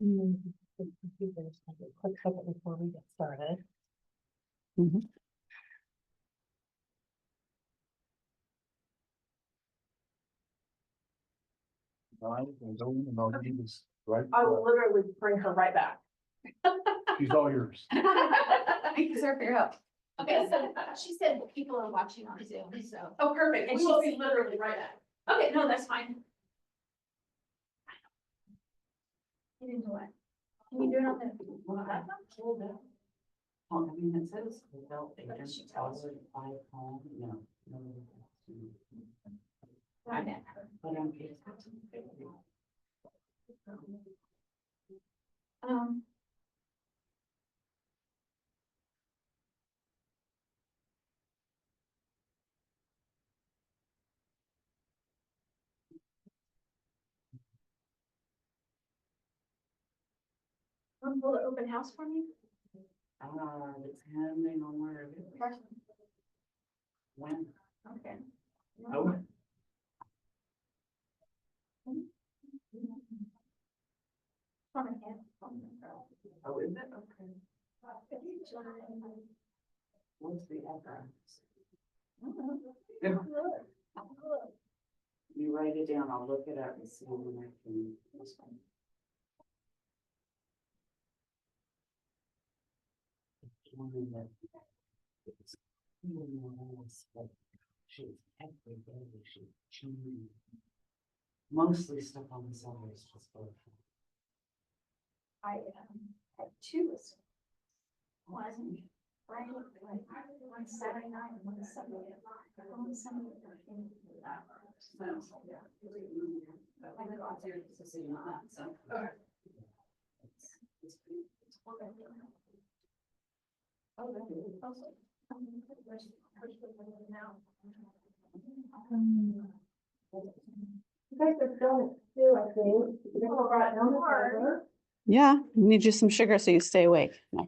The computers have a quick second before we get started. Right. I will literally bring her right back. She's all yours. Thank you, sir, for your help. Okay, so she said people are watching on Zoom, so. Oh, perfect. And We will she's- be literally right back. Okay, no, that's fine. Get into what? Can you do it on the? I mean, it says without What did she agent tell us? hours by home, no. Right now. But I'm. Um. Will the open house for me? It's happening on where it is. When? Okay. Oh. From a hand. Oh, is it? Okay. What's the address? You write it down, I'll look it up and see when I can. That's fine. She's every day, she mostly stuff on the side is just for. I had two. One Friday, one Saturday night, and one Sunday. One Sunday. You guys are filming too, I think. You're gonna go right down the harbor. Yeah, need just some sugar so you stay awake. No.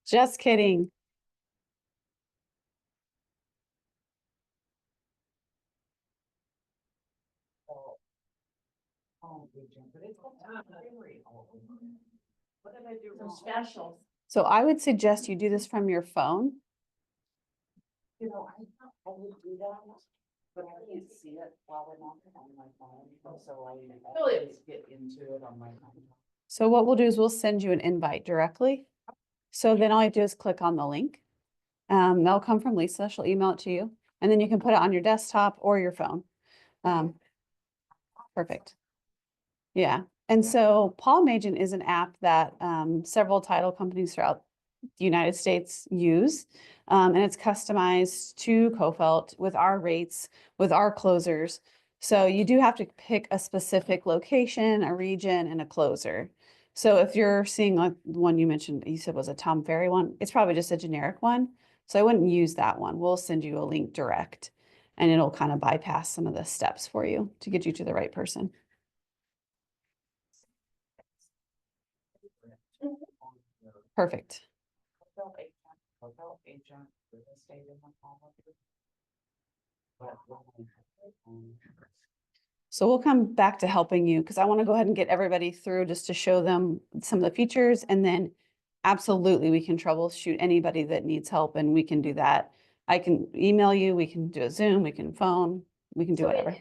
Just kidding. What did I do Some wrong? specials. So I would suggest you do this from your phone. You know, I would do that, but I can't see it while I'm on my phone, so I Really? always get into it on my phone. So what we'll do is we'll send you an invite directly. So then all you do is click on the link. That'll come from Lisa. She'll email it to you. And then you can put it on your desktop or your phone. Perfect. Yeah. And so PalmAgent is an app that several title companies throughout the United States use. And it's customized to Coffelt with our rates, with our closers. So you do have to pick a specific location, a region, and a closer. So if you're seeing like the one you mentioned, you said was a Tom Ferry one, it's probably just a generic one. So I wouldn't use that one. We'll send you a link direct and it'll kind of bypass some of the steps for you to get you to the right person. Perfect. Hotel agent, real estate in my policy. But, So we'll come back to helping you because I want to go ahead and get everybody through just to show them some of the features, and then absolutely we can troubleshoot anybody that needs help, and we can do that. I can email you, we can do a Zoom, we can phone, we can do whatever.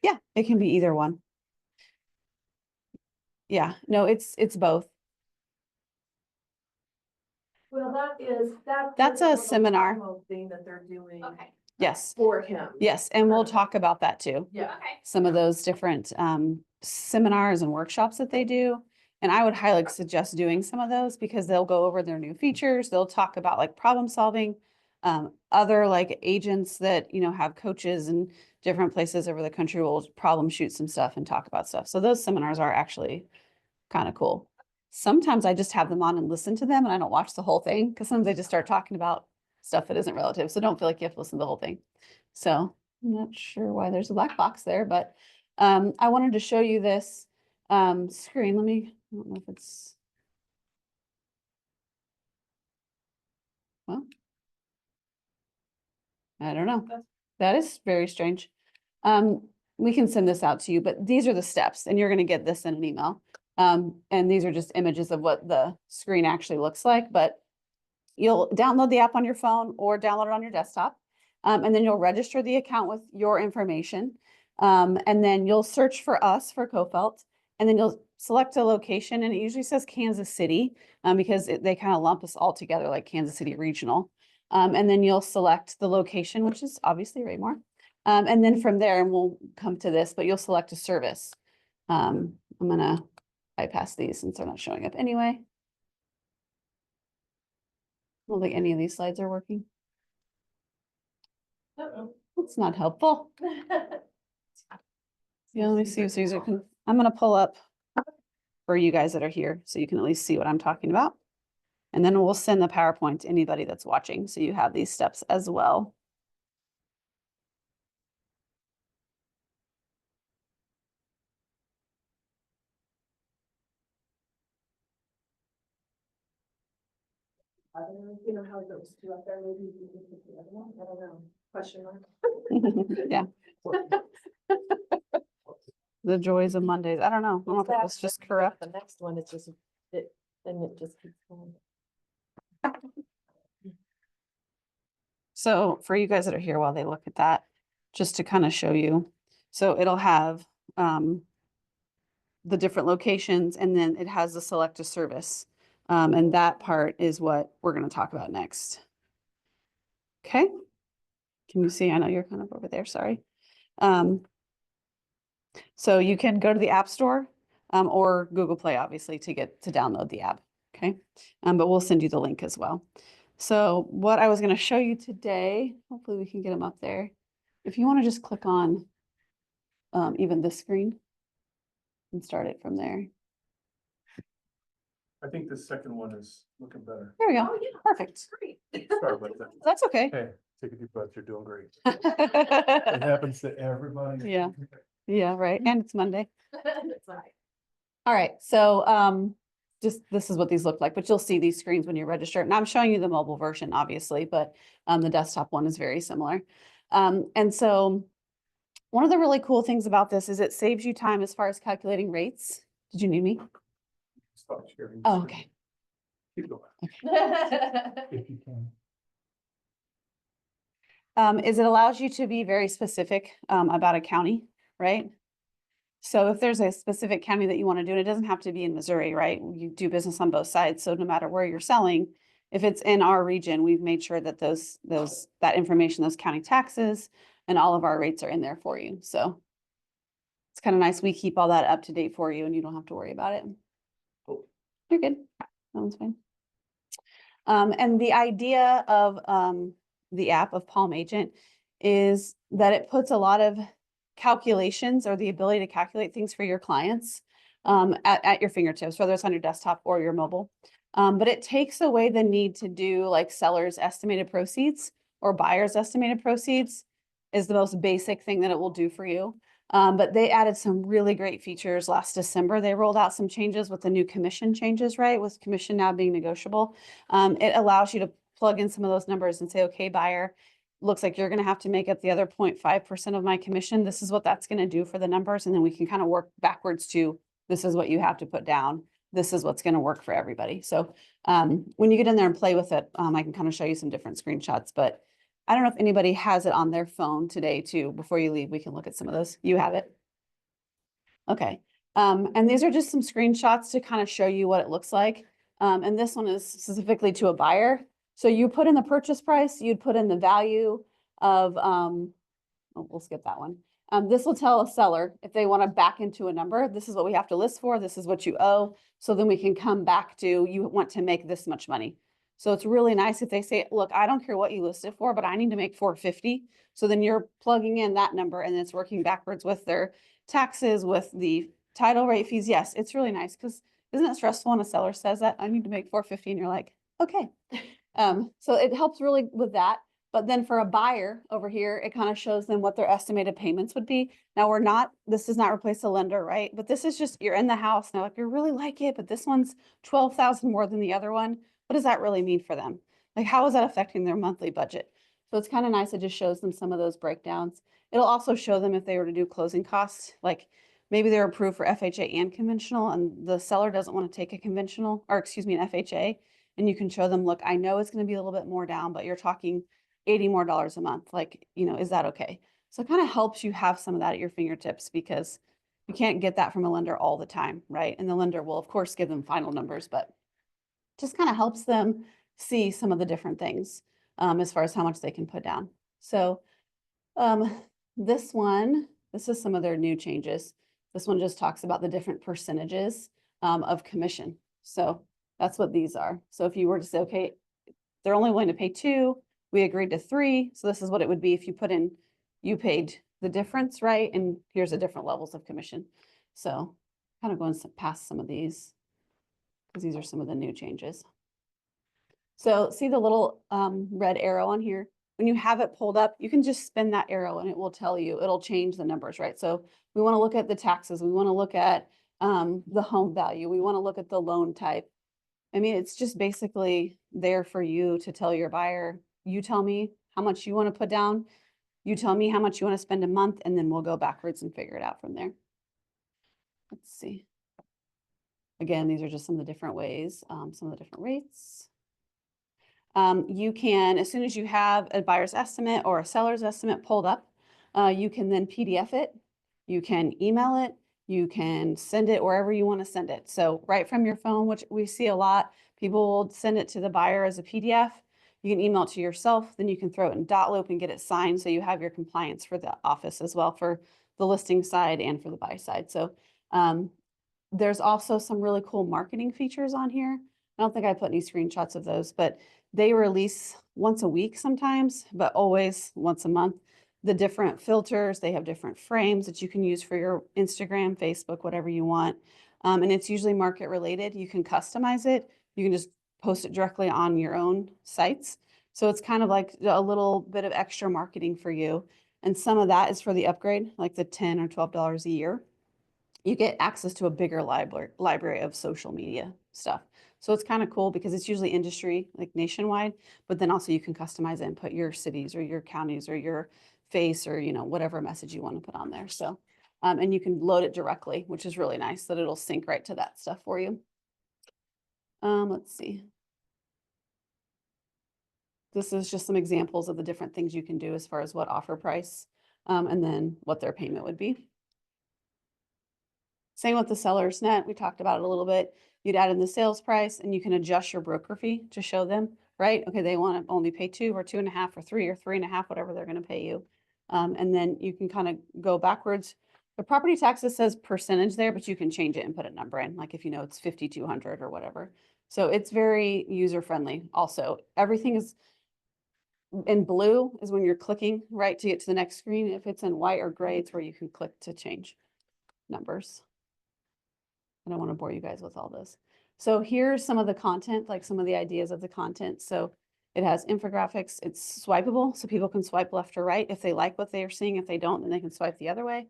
Yeah, it can be either one. Yeah, no, it's both. Well, That's a seminar. Thing that they're doing Okay, Yes, for him. yes, and we'll talk about that too. Yeah. okay. Some of those different seminars and workshops that they do. And I would highly suggest doing some of those because they'll go over their new features. They'll talk about like problem solving, other like agents that, you know, have coaches in different places over the country will problem shoot some stuff and talk about stuff. So those seminars are actually kind of cool. Sometimes I just have them on and listen to them and I don't watch the whole thing because sometimes they just start talking about stuff that isn't relative. So don't feel like you have to listen to the whole thing. So I'm not sure why there's a black box there, but I wanted to show you this screen. I don't know if it's, well, I don't know. That is very strange. We can send this out to you, but these are the steps and you're going to get this in an email. And these are just images of what the screen actually looks like, but you'll download the app on your phone or download it on your desktop. And then you'll register the account with your information. And then you'll search for us for Coffelt, and then you'll select a location, and it usually says Kansas City, because they kind of lump us all together like Kansas City Regional. And then you'll select the location, which is obviously Raymore. And then from there, and we'll come to this, but you'll select a service. I'm gonna bypass these since they're not showing up anyway. I don't think any of these slides are working. That's not helpful. Yeah, let me see. So these are, I'm gonna pull up for you guys that are here, so you can at least see what I'm talking about. And then we'll send the PowerPoint to anybody that's watching, so you have these steps as well. You know how those two up there, maybe you can put the other one, I don't know, question mark. Yeah. The joys of Mondays. I don't know. I don't know if that was just correct. The next one, it's just, then it just keeps going. So for you guys that are here while they look at that, just to kind of show you. So it'll have the different locations, and then it has the select a service. And that part is what we're going to talk about next. Okay. Can you see? I know you're kind of over there, sorry. So you can go to the App Store or Google Play, obviously, to download the app. Okay. But we'll send you the link as well. So what I was going to show you today, hopefully we can get them up there. If you want to just click on even this screen and start it from there. I think the second one is looking better. There we go. Oh, yeah. Perfect. Great. Sorry about that. That's okay. Hey, take a deep breath, you're doing great. It happens to everybody. Yeah. Yeah, right. And it's Monday. That's all right. All right. So just this is what these look like, but you'll see these screens when you register. And I'm showing you the mobile version, obviously, but the desktop one is very similar. And so one of the really cool things about this is it saves you time as far as calculating rates. Did you need me? Stop sharing. Oh, okay. Keep going, if you can. Is it allows you to be very specific about a county, right? So if there's a specific county that you want to do, and it doesn't have to be in Missouri, right? You do business on both sides. So no matter where you're selling, if it's in our region, we've made sure that that information, those county taxes and all of our rates are in there for you. So it's kind of nice. We keep all that up to date for you and you don't have to worry about it. Cool. You're good. That one's fine. And the idea of the app of Palm Agent is that it puts a lot of calculations or the ability to calculate things for your clients at your fingertips, whether it's on your desktop or your mobile. But it takes away the need to do like sellers estimated proceeds or buyers estimated proceeds is the most basic thing that it will do for you. But they added some really great features last December. They rolled out some changes with the new commission changes, right? With commission now being negotiable. It allows you to plug in some of those numbers and say, okay, buyer, looks like you're going to have to make up the other 0.5% of my commission. This is what that's going to do for the numbers. And then we can kind of work backwards to, this is what you have to put down. This is what's going to work for everybody. So when you get in there and play with it, I can kind of show you some different screenshots, but I don't know if anybody has it on their phone today too. Before you leave, we can look at some of those. You have it? Okay. And these are just some screenshots to kind of show you what it looks like. And this one is specifically to a buyer. So you put in the purchase price, you'd put in the value of, we'll skip that one. This will tell a seller if they want to back into a number, this is what we have to list for, this is what you owe. So then we can come back to, you want to make this much money. So it's really nice if they say, look, I don't care what you list it for, but I need to make $450. So then you're plugging in that number and it's working backwards with their taxes, with the title rate fees. Yes, it's really nice because isn't it stressful when a seller says that I need to make $450 and you're like, okay. So it helps really with that. But then for a buyer over here, it kind of shows them what their estimated payments would be. Now this does not replace a lender, right? But this is just, you're in the house now, if you really like it, but this one's 12,000 more than the other one. What does that really mean for them? Like, how is that affecting their monthly budget? So it's kind of nice. It just shows them some of those breakdowns. It'll also show them if they were to do closing costs, like maybe they're approved for FHA and conventional, and the seller doesn't want to take a conventional, or excuse me, an FHA. And you can show them, look, I know it's going to be a little bit more down, but you're talking $80 more a month. Like, is that okay? So it kind of helps you have some of that at your fingertips, because you can't get that from a lender all the time, right? And the lender will, of course, give them final numbers, but just kind of helps them see some of the different things as far as how much they can put down. So this is some of their new changes. This one just talks about the different percentages of commission. So that's what these are. So if you were to say, okay, they're only willing to pay 2, we agreed to 3. So this is what it would be if you put in, you paid the difference, right? And here's the different levels of commission. So kind of going past some of these, because these are some of the new changes. So see the little red arrow on here? When you have it pulled up, you can just spin that arrow and it will tell you, it'll change the numbers, right? So we want to look at the taxes. We want to look at the home value. We want to look at the loan type. I mean, it's just basically there for you to tell your buyer, you tell me how much you want to put down. You tell me how much you want to spend a month, and then we'll go backwards and figure it out from there. Let's see. Again, these are just some of the different ways, some of the different rates. You can, as soon as you have a buyer's estimate or a seller's estimate pulled up, you can then PDF it, you can email it, you can send it wherever you want to send it. So right from your phone, which we see a lot, people will send it to the buyer as a PDF. You can email it to yourself, then you can throw it in Dotloop and get it signed, so you have your compliance for the office as well, for the listing side and for the buy side. So there's also some really cool marketing features on here. I don't think I put any screenshots of those, but they release once a week sometimes, but always once a month, the different filters. They have different frames that you can use for your Instagram, Facebook, whatever you want. And it's usually market related. You can customize it. You can just post it directly on your own sites. So it's kind of like a little bit of extra marketing for you. And some of that is for the upgrade, like the $10 or $12 a year. You get access to a bigger library of social media stuff. So it's kind of cool because it's usually industry, like nationwide, but then also you can customize it and put your cities or your counties or your face or, whatever message you want to put on there. So, and you can load it directly, which is really nice that it'll sync right to that stuff for you. Let's see. This is just some examples of the different things you can do as far as what offer price, and then what their payment would be. Same with the seller's net. We talked about it a little bit. You'd add in the sales price and you can adjust your broker fee to show them, right? Okay, they want to only pay 2 or 2.5 or 3 or 3.5, whatever they're going to pay you. And then you can kind of go backwards. The property taxes says percentage there, but you can change it and put a number in, like if it's 5,200 or whatever. So it's very user friendly. Also, everything is in blue is when you're clicking, right, to get to the next screen. If it's in white or gray, it's where you can click to change numbers. I don't want to bore you guys with all this. So here's some of the content, like some of the ideas of the content. So it has infographics. It's swipeable, so people can swipe left or right if they like what they are seeing. If they don't, then they can swipe the other way.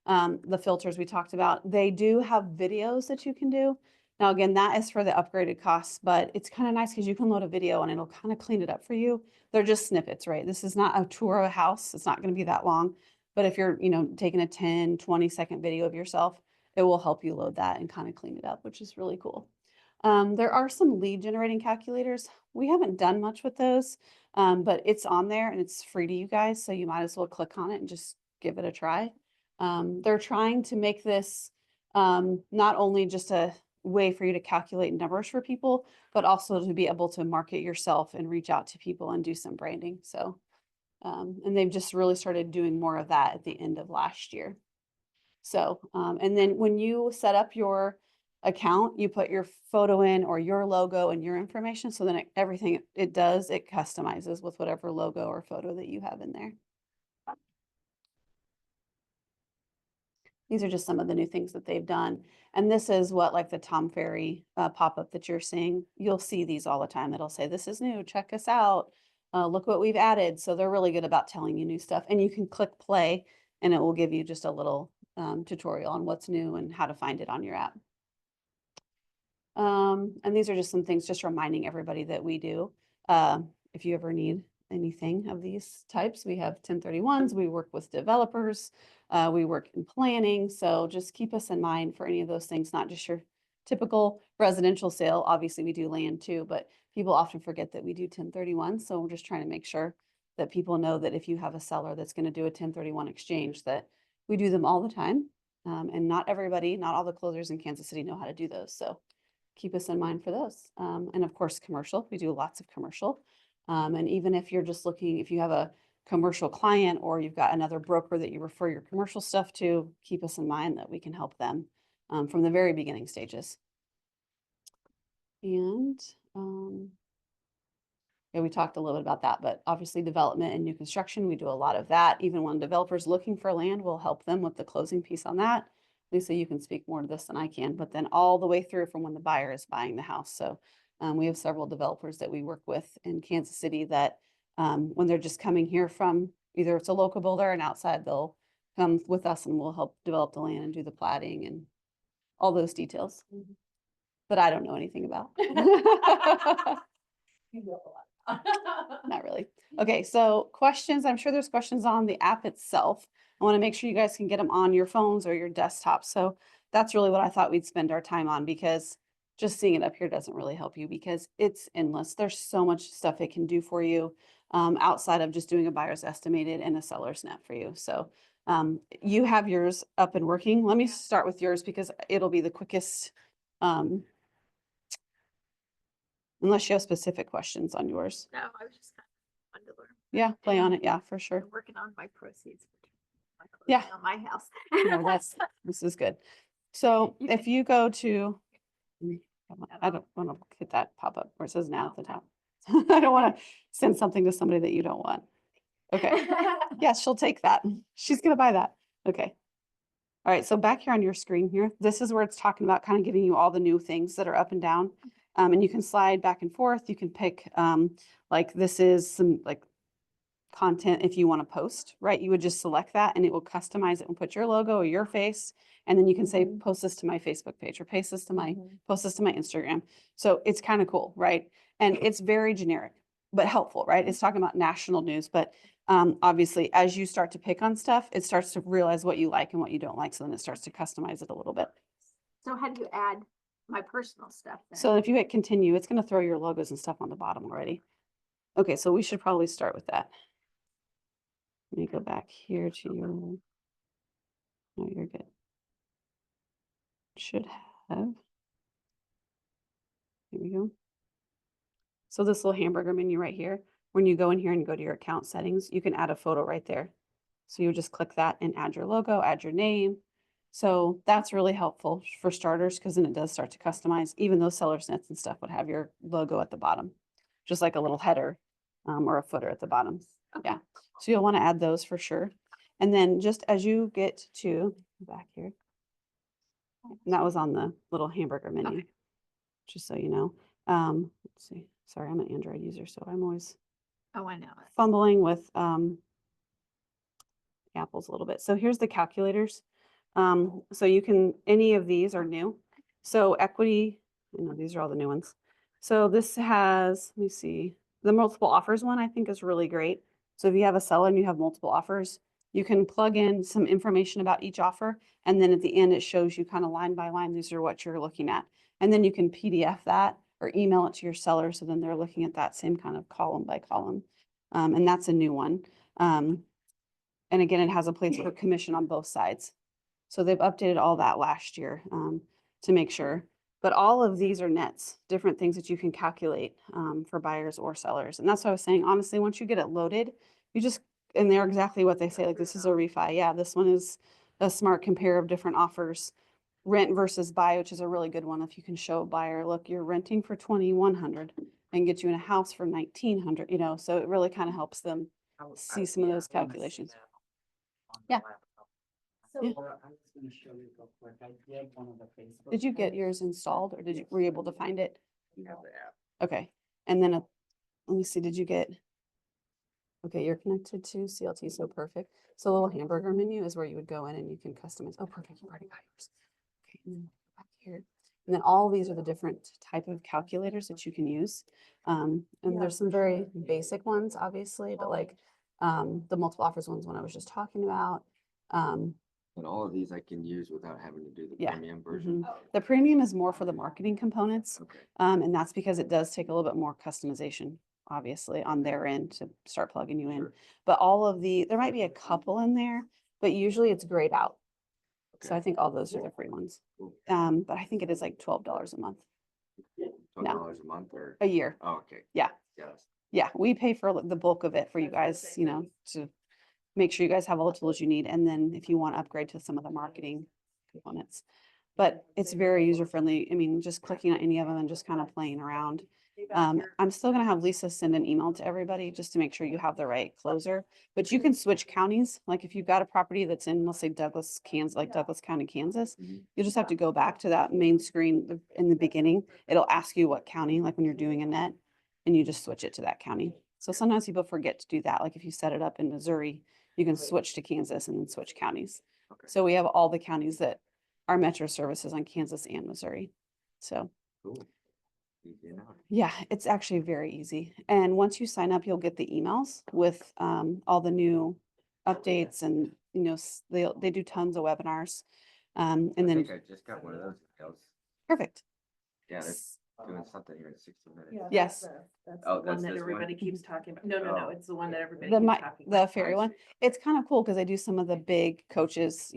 The filters we talked about, they do have videos that you can do. Now, again, that is for the upgraded costs, but it's kind of nice because you can load a video and it'll kind of clean it up for you. They're just snippets, right? This is not a tour of a house. It's not going to be that long. But if you're, taking a 10, 20-second video of yourself, it will help you load that and kind of clean it up, which is really cool. There are some lead generating calculators. We haven't done much with those, but it's on there and it's free to you guys. So you might as well click on it and just give it a try. They're trying to make this not only just a way for you to calculate numbers for people, but also to be able to market yourself and reach out to people and do some branding. So, and they've just really started doing more of that at the end of last year. So, and then when you set up your account, you put your photo in or your logo and your information. So then everything it does, it customizes with whatever logo or photo that you have in there. These are just some of the new things that they've done. And this is what, like the Tom Ferry pop-up that you're seeing. You'll see these all the time. It'll say, this is new, check us out. Look what we've added. So they're really good about telling you new stuff. And you can click play and it will give you just a little tutorial on what's new and how to find it on your app. And these are just some things just reminding everybody that we do if you ever need anything of these types. We have 1031s, we work with developers, we work in planning. So just keep us in mind for any of those things, not just your typical residential sale. Obviously, we do land too, but people often forget that we do 1031. So we're just trying to make sure that people know that if you have a seller that's going to do a 1031 exchange, that we do them all the time. And not everybody, not all the closers in Kansas City know how to do those. So keep us in mind for those. And of course, commercial, we do lots of commercial. And even if you're just looking, if you have a commercial client or you've got another broker that you refer your commercial stuff to, keep us in mind that we can help them from the very beginning stages. And yeah, we talked a little bit about that, but obviously development and new construction, we do a lot of that. Even when developers looking for land, we'll help them with the closing piece on that. Lisa, you can speak more to this than I can, but then all the way through from when the buyer is buying the house. So we have several developers that we work with in Kansas City that when they're just coming here from either it's a local builder and outside, they'll come with us and we'll help develop the land and do the platting and all those details. That I don't know anything about. You know a lot. Not really. Okay, so questions, I'm sure there's questions on the app itself. I want to make sure you guys can get them on your phones or your desktop. So that's really what I thought we'd spend our time on because just seeing it up here doesn't really help you because it's endless. There's so much stuff it can do for you outside of just doing a buyer's estimated and a seller's net for you. So you have yours up and working. Let me start with yours because it'll be the quickest. Unless you have specific questions on yours. No, I was just kind of fun to learn. Yeah, play on it. Yeah, for sure. I'm working on my proceeds. Yeah. On my house. No, this is good. So You if you go to, I don't want to hit that pop up where it says now at the top. I don't want to send something to somebody that you don't want. Okay. Yes, she'll take that. She's going to buy that. Okay. All right. So back here on your screen here, this is where it's talking about kind of giving you all the new things that are up and down. And you can slide back and forth. You can pick like this is some like content if you want to post, right? You would just select that and it will customize it and put your logo or your face. And then you can say, post this to my Facebook page or post this to my Instagram. So it's kind of cool, right? And it's very generic, but helpful, right? It's talking about national news, but obviously as you start to pick on stuff, it starts to realize what you like and what you don't like. So then it starts to customize it a little bit. So how do you add my personal stuff then? So if you hit continue, it's going to throw your logos and stuff on the bottom already. Okay, so we should probably start with that. Let me go back here to your, no, you're good. Should have. Here we go. So this little hamburger menu right here, when you go in here and go to your account settings, you can add a photo right there. So you just click that and add your logo, add your name. So that's really helpful for starters because then it does start to customize. Even those seller's nets and stuff would have your logo at the bottom, just like a little header or a footer at the bottom. Okay. Yeah. So you'll want to add those for sure. And then just as you get to back here, and that was on the little hamburger menu, Okay. just so you know. Let's see. Sorry, I'm an Android user, so I'm always Oh, I know it. fumbling with apples a little bit. So here's the calculators. So you can, any of these are new. So equity, you know, these are all the new ones. So this has, let me see, the multiple offers one I think is really great. So if you have a seller and you have multiple offers, you can plug in some information about each offer. And then at the end, it shows you kind of line by line, these are what you're looking at. And then you can PDF that or email it to your seller. So then they're looking at that same kind of column by column. And that's a new one. And again, it has a place for commission on both sides. So they've updated all that last year to make sure. But all of these are nets, different things that you can calculate for buyers or sellers. And that's what I was saying. Honestly, once you get it loaded, you just, and they're exactly what they say, like this is a refi. Yeah, this one is a smart compare of different offers. Rent versus buy, which is a really good one. If you can show a buyer, look, you're renting for $2,100 and get you in a house for $1,900, you know, so it really kind of helps them see some of those calculations. Yeah. So, Yeah. Or I was gonna show you real quick, I did one of the Facebook. Did you get posts. yours installed or were you able to find it? You have the app. Okay. And then, let me see, did you get, okay, you're connected to CLT, so perfect. So a little hamburger menu is where you would go in and you can customize. Oh, perfect, you already got yours. Okay, and then back here, And then all these are the different type of calculators that you can use. And there's some very basic ones, obviously, but like the multiple offers ones, one I was just talking about. And all of these I can use without having to do the Yeah. premium version. The premium is more for the marketing components. Okay. And that's because it does take a little bit more customization, obviously, on their end to start plugging you in. Sure. But there might be a couple in there, but usually it's grayed out. So Okay. I think all those are the free ones. Cool. But I think it is like $12 a month, $12 a month or? a year. Oh, okay. Yeah. Yes. Yeah, we pay for the bulk of it for you guys, to make sure you guys have all the tools you need. And then if you want to upgrade to some of the marketing components. But it's very user friendly. I mean, just clicking on any of them and just kind of playing around. I'm still gonna have Lisa send an email to everybody just to make sure you have the right closer. But you can switch counties. Like if you've got a property that's in, let's say Douglas, Kansas, like Douglas County, Kansas, Mhm. you just have to go back to that main screen in the beginning. It'll ask you what county, like when you're doing a net, and you just switch it to that county. So sometimes people forget to do that. Like if you set it up in Missouri, you can switch to Kansas and then switch counties. Okay. So we have all the counties that are Metro services on Kansas and Missouri. So Cool. Easy enough. yeah, it's actually very easy. And once you sign up, you'll get the emails with all the new updates and, they do tons of webinars. And I then, think I just got one of those emails. perfect. Yeah, they're doing something here in 60 minutes. Yeah, Yes. That's Oh, the one that's that this one? everybody keeps talking about. No, Oh. it's the one that everybody The keeps talking about. the fairy I one. see. It's kind of cool because they do some of the big coaches,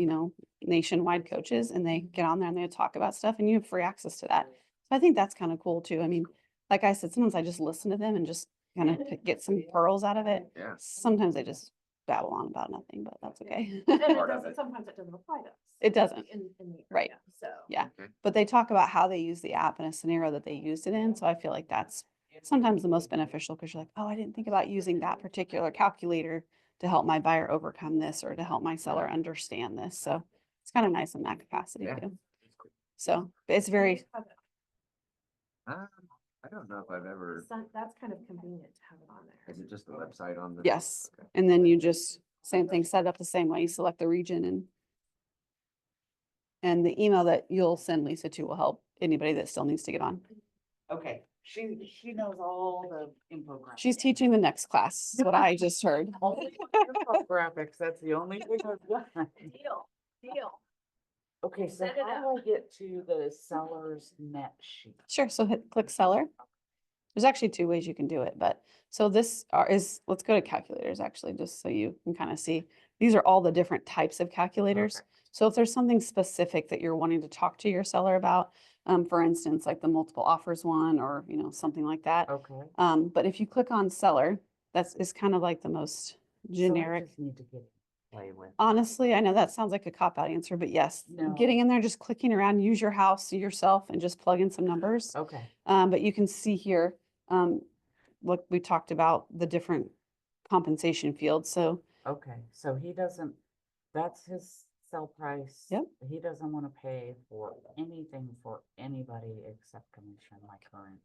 nationwide coaches, and they get on there and they talk about stuff and you have free access to that. So I think that's kind of cool too. I mean, like I said, sometimes I just listen to them and just kind of get some pearls out of it. Yeah. Sometimes they just babble on about nothing, but that's okay. And it Part of doesn't, it. sometimes it doesn't apply to us. It doesn't. In the Right. area, so. Yeah. Okay. But they talk about how they use the app in a scenario that they used it in. So I feel like that's sometimes the most beneficial because you're like, oh, I didn't think about using that particular calculator to help my buyer overcome this or to help my seller understand this. So it's kind of nice in that capacity Yeah. too. That's cool. So it's very, I don't know if I've ever, That's kind of convenient to have it on there. is it just the website on the? yes. Okay. And then you just, same thing, set up the same way. You select the region and the email that you'll send Lisa to will help anybody that still needs to get on. Okay, she knows all the infographics. She's teaching the next class, is what I just heard. Only infographics, that's the only thing I've done. Deal. Okay, so Set it how do I get to the seller's net sheet? Sure, so click seller. There's actually two ways you can do it, but so this let's go to calculators actually, just so you can kind of see. These are all the different types of calculators. Okay. So if there's something specific that you're wanting to talk to your seller about, for instance, like the multiple offers one or, something like that. Okay. But if you click on seller, is kind of like the most So I generic. just need to get play with. Honestly, I know that sounds like a cop-out answer, but yes, No. getting in there, just clicking around, use your house yourself and just plug in some numbers. Okay, But you can see here, look, we talked about the different compensation fields. So okay, so he doesn't, that's his sell price. Yep. He doesn't want to pay for anything for anybody except commission, my current.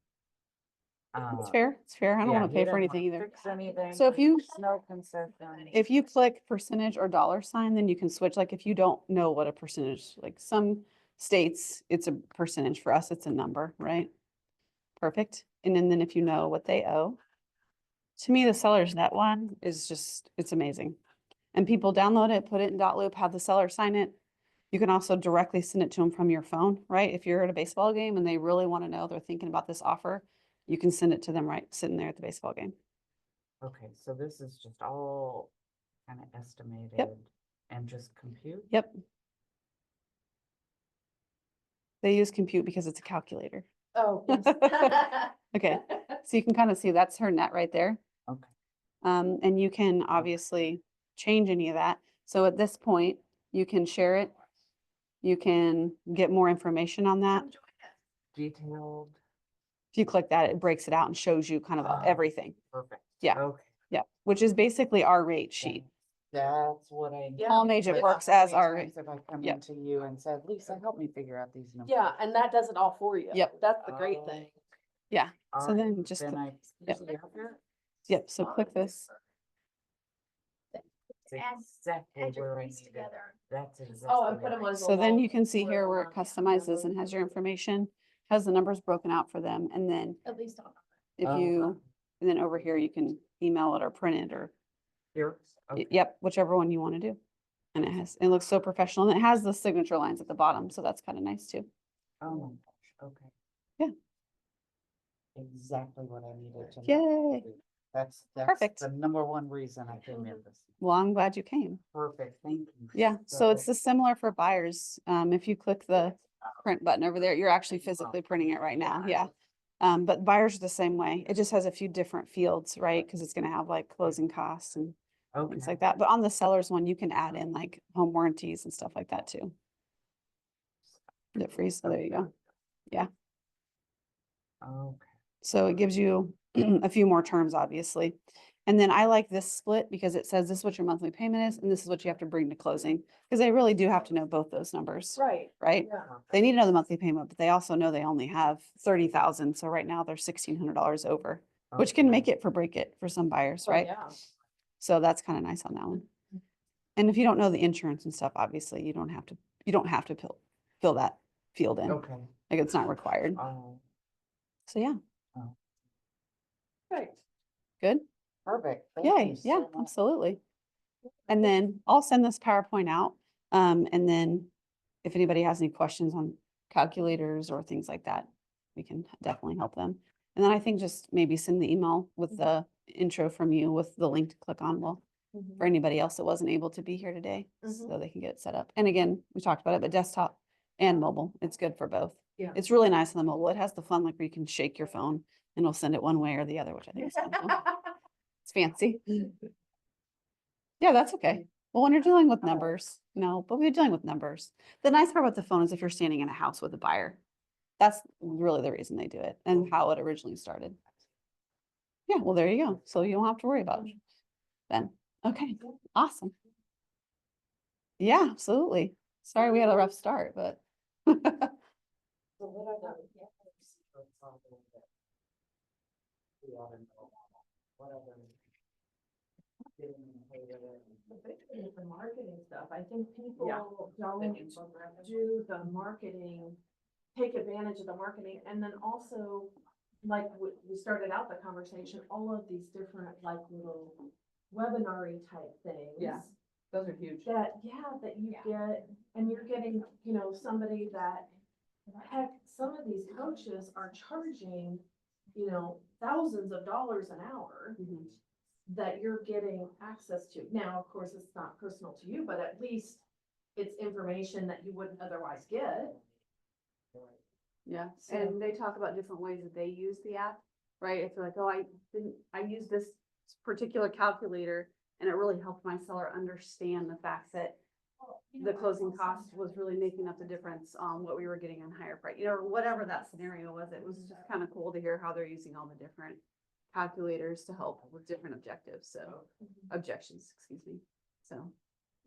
it's fair. It's fair. I don't Yeah, want to he pay for doesn't anything either. Fix anything. So if you- No concession. If you click percentage or dollar sign, then you can switch. Like if you don't know what a percentage, like some states, it's a percentage. For us, it's a number, right? Perfect. And then if you know what they owe, to me, the seller's net one is just, it's amazing. And people download it, put it in loop, have the seller sign it. You can also directly send it to them from your phone, right? If you're at a baseball game and they really want to know, they're thinking about this offer, you can send it to them right sitting there at the baseball game. Okay, so this is just all kind of estimated and just compute? Yep. They use compute because it's a calculator. Oh. Okay, so you can kind of see that's her net right there. Okay. And you can obviously change any of that. So at this point, you can share it. You can get more information on that. Detailed, If you click that, it breaks it out and shows you kind of Oh. everything. perfect. Yeah. Okay, Yeah, which is basically our rate sheet. that's what I. Yeah. Palm Age, it Like, works how as many our, times Have I come Yep. into you and said, Lisa, help me figure out these numbers? Yeah, and that does it all for you. Yep. That's the great thing. yeah. So Alright, then just, Then click- I. yep. see out there? Yep, so click this. It's exactly Add your where I piece need it. together. That's exactly. Oh, and put them on. So then you can see here where it customizes and has your information, has the numbers broken out for them. And then At least on. if you, and then over here, you can email it or print it or, Here, okay. yep, whichever one you want to do. And it looks so professional and it has the signature lines at the bottom. So that's kind of nice too. Oh my gosh, okay. Yeah. Exactly what I needed to know. Yay. That's Perfect. the number one reason I came in this. Well, I'm glad you came. Perfect, thank you. Yeah, so it's the similar for buyers. If you click the print button over there, you're actually physically printing it right now, yeah. But buyers are the same way. It just has a few different fields, right? Because it's gonna have like closing costs and Okay. things like that. But on the seller's one, you can add in like home warranties and stuff like that too. That free, so there you go. Yeah, Okay. so it gives you a few more terms, obviously. And then I like this split because it says this is what your monthly payment is, and this is what you have to bring to closing. Because they really do have to know both those numbers, Right, right? yeah. They need to know the monthly payment, but they also know they only have 30,000. So right now they're $1,600 over, which can make it for break it for some buyers, Oh, right? yeah. So that's kind of nice on that one. And if you don't know the insurance and stuff, obviously you don't have to fill that field in. Okay. Like it's not required. So yeah, Right. good. Perfect. Thank Yay, you yeah, so much. absolutely. And then I'll send this PowerPoint out. And then if anybody has any questions on calculators or things like that, we can definitely help them. And then I think just maybe send the email with the intro from you with the link to click on, well, for anybody else that wasn't able to be here today, so they can get it set up. And again, we talked about it, but desktop and mobile, it's good for both. Yeah. It's really nice on the mobile. It has the fun, like where you can shake your phone and it'll send it one way or the other, which I think is kind of cool. It's fancy. Yeah, that's okay. Well, when you're dealing with numbers, no, but we're dealing with numbers. The nice part about the phone is if you're standing in a house with a buyer, that's really the reason they do it and how it originally started. Yeah, well, there you go. So you don't have to worry about it then. Okay, awesome. Yeah, absolutely. Sorry, we had a rough start, but So what are the secrets of it? We ought to know. What other- The big thing is the marketing stuff. I think people Yeah. don't do the marketing, take advantage of the marketing, and then also, like, we started out the conversation, all of these different, like, little webinar-y type things. Yeah. Those are huge. That you get, and you're getting, somebody that, heck, some of these coaches are charging, thousands of dollars an hour that you're getting access to. Now, of course, it's not personal to you, but at least it's information that you wouldn't otherwise get. Yeah, So- and they talk about different ways that they use the app, right? If they're like, oh, I used this particular calculator and it really helped my seller understand the fact that the closing cost was really making up the difference on what we were getting on higher price, or whatever that scenario was. It was just kind of cool to hear how they're using all the different calculators to help with different objectives, objections, excuse me. So,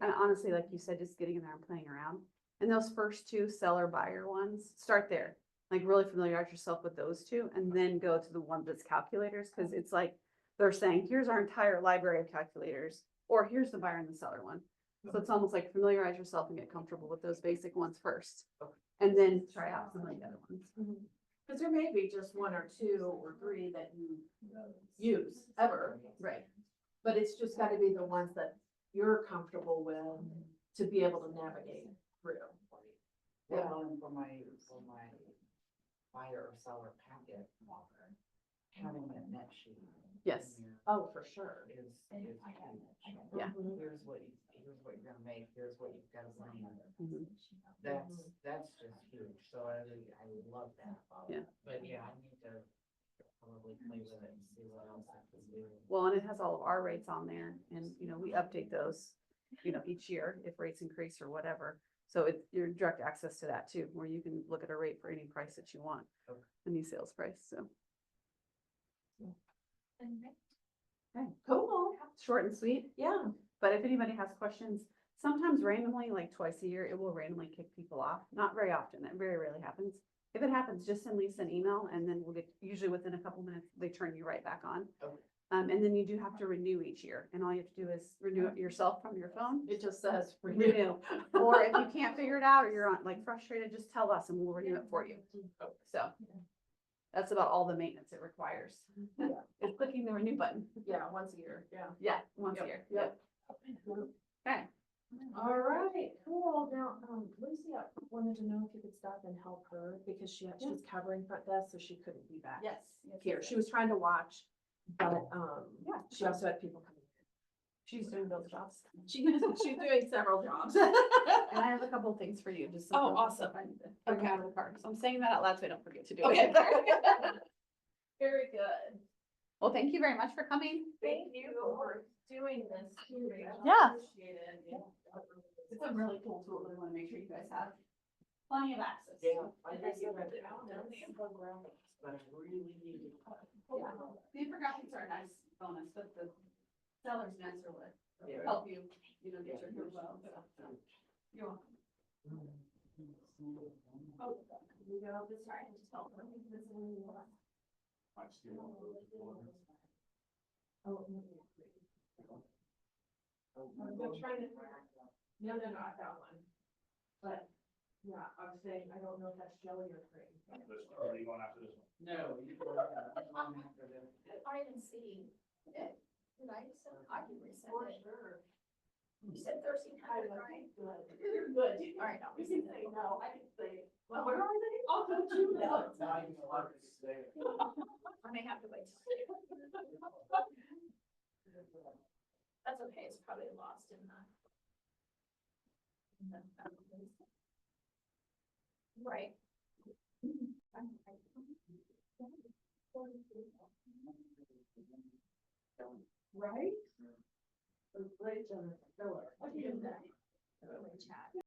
and honestly, like you said, just getting in there and playing around. And those first two seller buyer ones, start there. Like really familiarize yourself with those two and then go to the one that's calculators, because it's like they're saying, here's our entire library of calculators, or here's the buyer and the seller one. So it's almost like familiarize yourself and get comfortable with those basic ones first, and then try out some of the other ones. Cause there may be just one or two or three that you use ever. Right. But it's just gotta be the ones that you're comfortable with to be able to navigate through. Well, and for my buyer or seller packet, having a net sheet. Yes. in there Oh, for sure. Is huge. Yeah. Here's what you're gonna make, here's what you've got to plan. Mhm. That's just huge, so I love that. Yeah. But yeah, I need to probably play with it and see what else I can do. Well, and it has all of our rates on there, and we update those, each year if rates increase or whatever. So you're direct access to that too, where you can look at a rate for any price that you want, Okay. any sales price, so. Okay, Cool. short and sweet, Yeah. but if anybody has questions, sometimes randomly, like twice a year, it will randomly kick people off. Not very often, it very rarely happens. If it happens, just send Lisa an email and then we'll get, usually within a couple minutes, they turn you right back on. Okay. And then you do have to renew each year, and all you have to do is renew it yourself from your phone. It just says Renew. Or if you can't figure it out or you're like frustrated, just tell us and we'll renew it for you. So that's about all the maintenance it requires. Is clicking the renew button. Yeah, once a year, yeah. Yeah, once a year. Yep. Okay. All right, cool. Now, Lucy, I wanted to know if you could stop and help her because she's covering front desk, so she couldn't be back Yes. here. She was trying to watch, but, Yeah. she also had people coming. She's doing those jobs. She's doing several jobs. And I have a couple of things for you, just. some Oh, little awesome. stuff I need to bring out of the car. So I'm saying that out loud so I don't forget to do Okay. it. Very good. Well, thank you very much for coming. Thank you for doing this. too. Yeah. Appreciate it. It's a really cool tool. We want to make sure you guys have plenty of access. I think you read it out. But I really need to. Yeah. The infographics are a nice bonus, but the seller's notes are what Yeah. help you, get your hair well. So, you're welcome. Oh, we go this right. Oh. I'm trying to. No, I found one. But, yeah, I was saying, I don't know if that's jelly or cream. Are you going after this one? No. I didn't see it. Did I send, I can resend For it. sure. You said 1,300, right? Good. Good. All right, I'll You can resend say it. no, I can say, well, where are they? I'll go to them. I may have to wait. That's okay, it's probably lost in the. Right. Right? Right, Jennifer. What do you do that? Chat.